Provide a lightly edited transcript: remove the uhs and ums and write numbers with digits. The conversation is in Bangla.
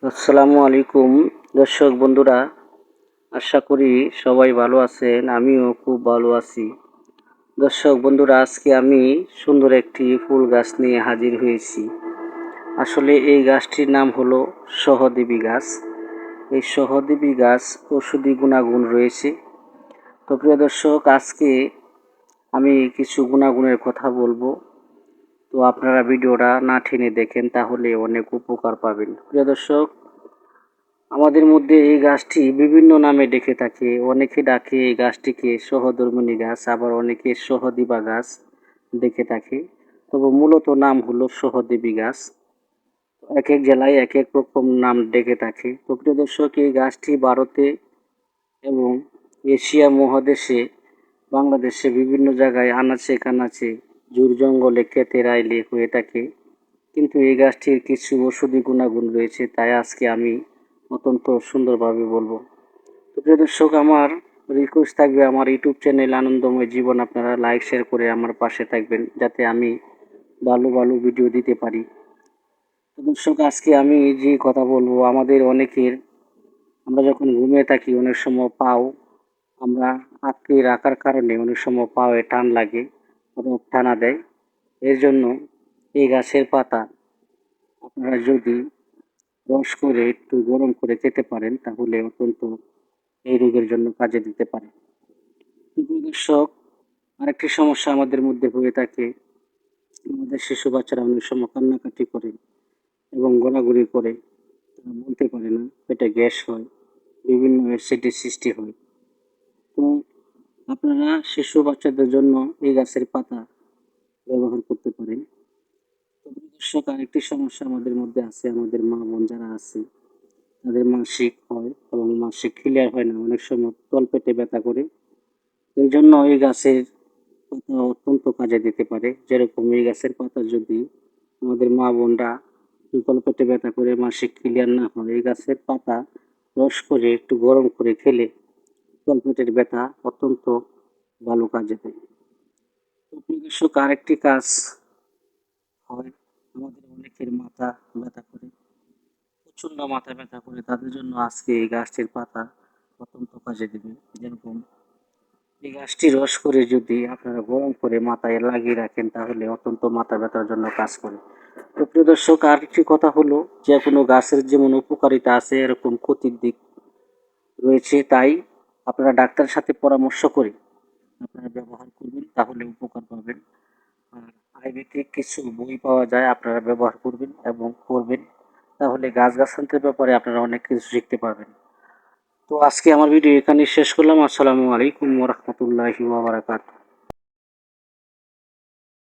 আসসালামু আলাইকুম দর্শক বন্ধুরা, আশা করি সবাই ভালো আছেন। আমিও খুব ভালো আছি। দর্শক বন্ধুরা, আজকে আমি সুন্দর একটি ফুল গাছ নিয়ে হাজির হয়েছি। আসলে এই গাছটির নাম হলো সহদেবী গাছ। এই সহদেবী গাছ ঔষধি গুণাগুণ রয়েছে। তো প্রিয় দর্শক, আজকে আমি কিছু গুণাগুণের কথা বলবো। তো আপনারা ভিডিওটা না টেনে দেখেন, তাহলে অনেক উপকার পাবেন। প্রিয় দর্শক, আমাদের মধ্যে এই গাছটি বিভিন্ন নামে ডেকে থাকে। অনেকে ডাকে এই গাছটিকে সহধর্মিণী গাছ, আবার অনেকে সহদিবা গাছ ডেকে থাকে। তবে মূলত নাম হলো সহদেবী গাছ। এক এক জেলায় এক এক রকম নাম ডেকে থাকে। তো প্রিয় দর্শক, এই গাছটি ভারতে এবং এশিয়া মহাদেশে, বাংলাদেশে বিভিন্ন জায়গায় আনাচে কানাচে, ঝুড় জঙ্গলে, ক্ষেতে রাইলে হয়ে থাকে। কিন্তু এই গাছটির কিছু ঔষধি গুণাগুণ রয়েছে, তাই আজকে আমি অত্যন্ত সুন্দরভাবে বলবো। তো প্রিয় দর্শক, আমার রিকোয়েস্ট থাকবে, আমার ইউটিউব চ্যানেল আনন্দময় জীবন আপনারা লাইক শেয়ার করে আমার পাশে থাকবেন, যাতে আমি ভালো ভালো ভিডিও দিতে পারি। তো দর্শক, আজকে আমি যে কথা বলবো, আমাদের অনেকের, আমরা যখন ঘুমিয়ে থাকি অনেক সময় পাও আমরা আঁকড়ে রাখার কারণে অনেক সময় পায়ে টান লাগে, রোগ টানা দেয়। এর জন্য এই গাছের পাতা আপনারা যদি রস করে একটু গরম করে খেতে পারেন, তাহলে অত্যন্ত এই রোগের জন্য কাজে দিতে পারে। প্রিয় দর্শক, আরেকটি সমস্যা আমাদের মধ্যে হয়ে থাকে। আমাদের শিশু বাচ্চারা অনেক সময় কান্নাকাটি করে এবং গড়াগড়ি করে, তারা বলতে পারে না, পেটে গ্যাস হয়, বিভিন্ন অ্যাসিডের সৃষ্টি হয়। তো আপনারা শিশু বাচ্চাদের জন্য এই গাছের পাতা ব্যবহার করতে পারেন। তো প্রিয় দর্শক, আরেকটি সমস্যা আমাদের মধ্যে আছে। আমাদের মা বোন যারা আছে, তাদের মাসিক হয় এবং মাসিক ক্লিয়ার হয় না, অনেক সময় তলপেটে ব্যথা করে। এই জন্য এই গাছের পাতা অত্যন্ত কাজে দিতে পারে। যেরকম এই গাছের পাতা যদি আমাদের মা বোনরা তলপেটে ব্যথা করে, মাসিক ক্লিয়ার না হয়, এই গাছের পাতা রস করে একটু গরম করে খেলে তলপেটের ব্যথা অত্যন্ত ভালো কাজে দেয়। তো প্রিয় দর্শক, আরেকটি কাজ হয়, আমাদের অনেকের মাথা ব্যথা করে, প্রচন্ড মাথা ব্যথা করে, তাদের জন্য আজকে এই গাছটির পাতা অত্যন্ত কাজে দেবে। যেরকম এই গাছটি রস করে যদি আপনারা গরম করে মাথায় লাগিয়ে রাখেন, তাহলে অত্যন্ত মাথা ব্যথার জন্য কাজ করে। তো প্রিয় দর্শক, আরেকটি কথা হলো, যে কোনো গাছের যেমন উপকারিতা আছে, এরকম ক্ষতির দিক রয়েছে। তাই আপনারা ডাক্তারের সাথে পরামর্শ করে আপনারা ব্যবহার করবেন, তাহলে উপকার পাবেন। আর আয়ুর্বেদিক কিছু বই পাওয়া যায়, আপনারা ব্যবহার করবেন এবং করবেন, তাহলে গাছগাছালির ব্যাপারে আপনারা অনেক কিছু শিখতে পারবেন। তো আজকে আমার ভিডিও এখানেই শেষ করলাম। আসসালামু আলাইকুম ওয়া রাহমাতুল্লাহি ওয়া বারাকাতুহু।